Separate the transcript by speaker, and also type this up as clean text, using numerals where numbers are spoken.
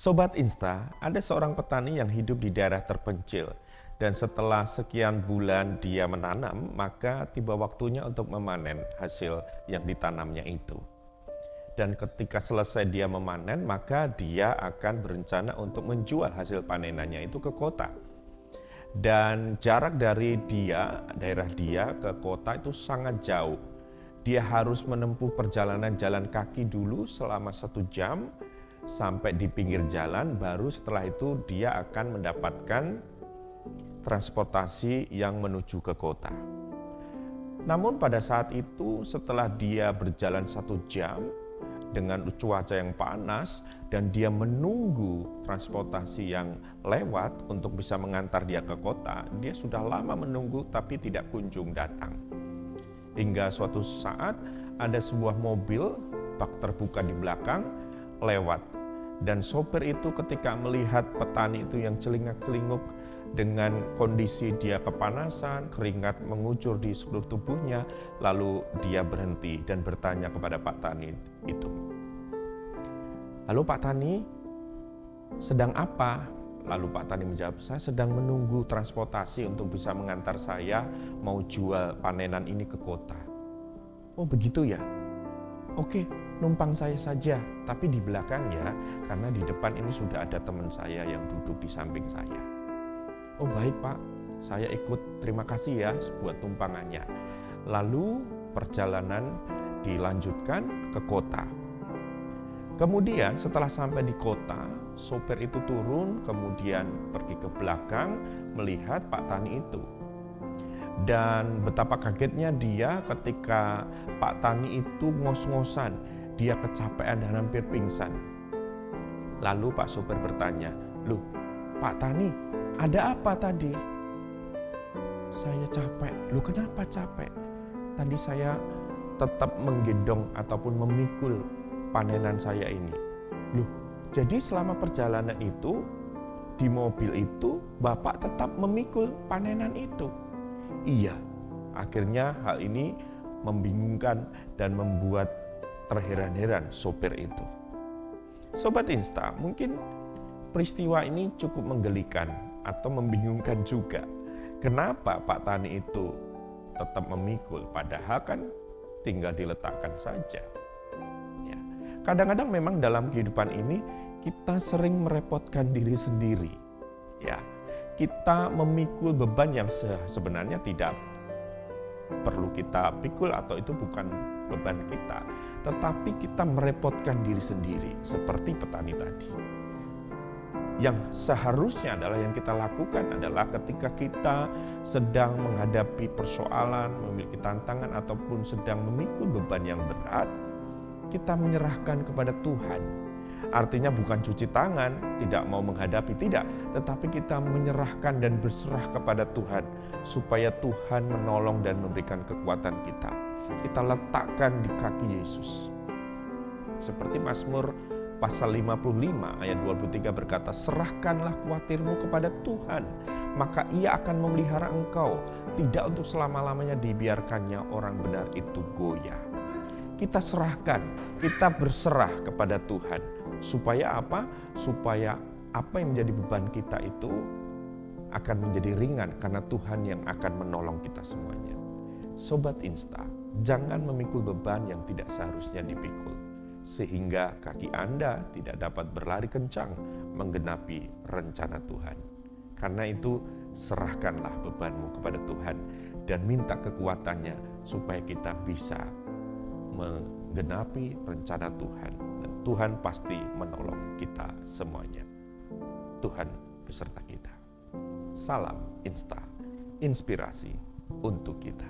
Speaker 1: Sobat Insta, ada seorang petani yang hidup di daerah terpencil dan setelah sekian bulan dia menanam, maka tiba waktunya untuk memanen hasil yang ditanamnya itu. Dan ketika selesai dia memanen, maka dia akan berencana untuk menjual hasil panenannya itu ke kota. Dan jarak dari daerah dia ke kota itu sangat jauh. Dia harus menempuh perjalanan jalan kaki dulu selama 1 jam sampai di pinggir jalan, baru setelah itu dia akan mendapatkan transportasi yang menuju ke kota. Namun pada saat itu setelah dia berjalan 1 jam dengan cuaca yang panas dan dia menunggu transportasi yang lewat untuk bisa mengantar dia ke kota, dia sudah lama menunggu tapi tidak kunjung datang. Hingga suatu saat ada sebuah mobil bak terbuka di belakang lewat, dan sopir itu ketika melihat petani itu yang celingak-celinguk dengan kondisi dia kepanasan, keringat mengucur di seluruh tubuhnya, lalu dia berhenti dan bertanya kepada Pak Tani itu, "Halo Pak Tani, sedang apa?" Lalu Pak Tani menjawab, "Saya sedang menunggu transportasi untuk bisa mengantar saya mau jual panenan ini ke kota." "Oh begitu ya? Oke, numpang saya saja, tapi di belakang ya, karena di depan ini sudah ada teman saya yang duduk di samping saya." "Oh baik Pak, saya ikut, terima kasih ya buat tumpangannya." Lalu perjalanan dilanjutkan ke kota. Kemudian setelah sampai di kota, sopir itu turun, kemudian pergi ke belakang melihat Pak Tani itu. Dan betapa kagetnya dia ketika Pak Tani itu ngos-ngosan, dia kecapean dan hampir pingsan. Lalu Pak sopir bertanya, "Loh Pak Tani, ada apa tadi?" "Saya capek." "Loh kenapa capek?" "Tadi saya tetap menggendong ataupun memikul panenan saya ini." "Loh, jadi selama perjalanan itu, di mobil itu Bapak tetap memikul panenan itu?" "Iya." Akhirnya hal ini membingungkan dan membuat terheran-heran sopir itu. Sobat Insta, mungkin peristiwa ini cukup menggelikan atau membingungkan juga. Kenapa Pak Tani itu tetap memikul, padahal kan tinggal diletakkan saja. Ya. Kadang-kadang memang dalam kehidupan ini kita sering merepotkan diri sendiri. Ya, kita memikul beban yang sebenarnya tidak perlu kita pikul atau itu bukan beban kita, tetapi kita merepotkan diri sendiri seperti petani tadi. Yang seharusnya adalah yang kita lakukan adalah ketika kita sedang menghadapi persoalan, memiliki tantangan ataupun sedang memikul beban yang berat, kita menyerahkan kepada Tuhan. Artinya bukan cuci tangan, tidak mau menghadapi, tidak. Tetapi kita menyerahkan dan berserah kepada Tuhan supaya Tuhan menolong dan memberikan kekuatan kita. Kita letakkan di kaki Yesus. Seperti Mazmur pasal 55 ayat 23 berkata, "Serahkanlah khawatirmu kepada Tuhan, maka Ia akan memelihara engkau. Tidak untuk selama-lamanya dibiarkannya orang benar itu goyah." Kita serahkan, kita berserah kepada Tuhan. Supaya apa? Supaya apa yang menjadi beban kita itu akan menjadi ringan karena Tuhan yang akan menolong kita semuanya. Sobat Insta, jangan memikul beban yang tidak seharusnya dipikul, sehingga kaki Anda tidak dapat berlari kencang menggenapi rencana Tuhan. Karena itu, serahkanlah bebanmu kepada Tuhan dan minta kekuatannya supaya kita bisa menggenapi rencana Tuhan, dan Tuhan pasti menolong kita semuanya. Tuhan beserta kita. Salam Insta, inspirasi untuk kita.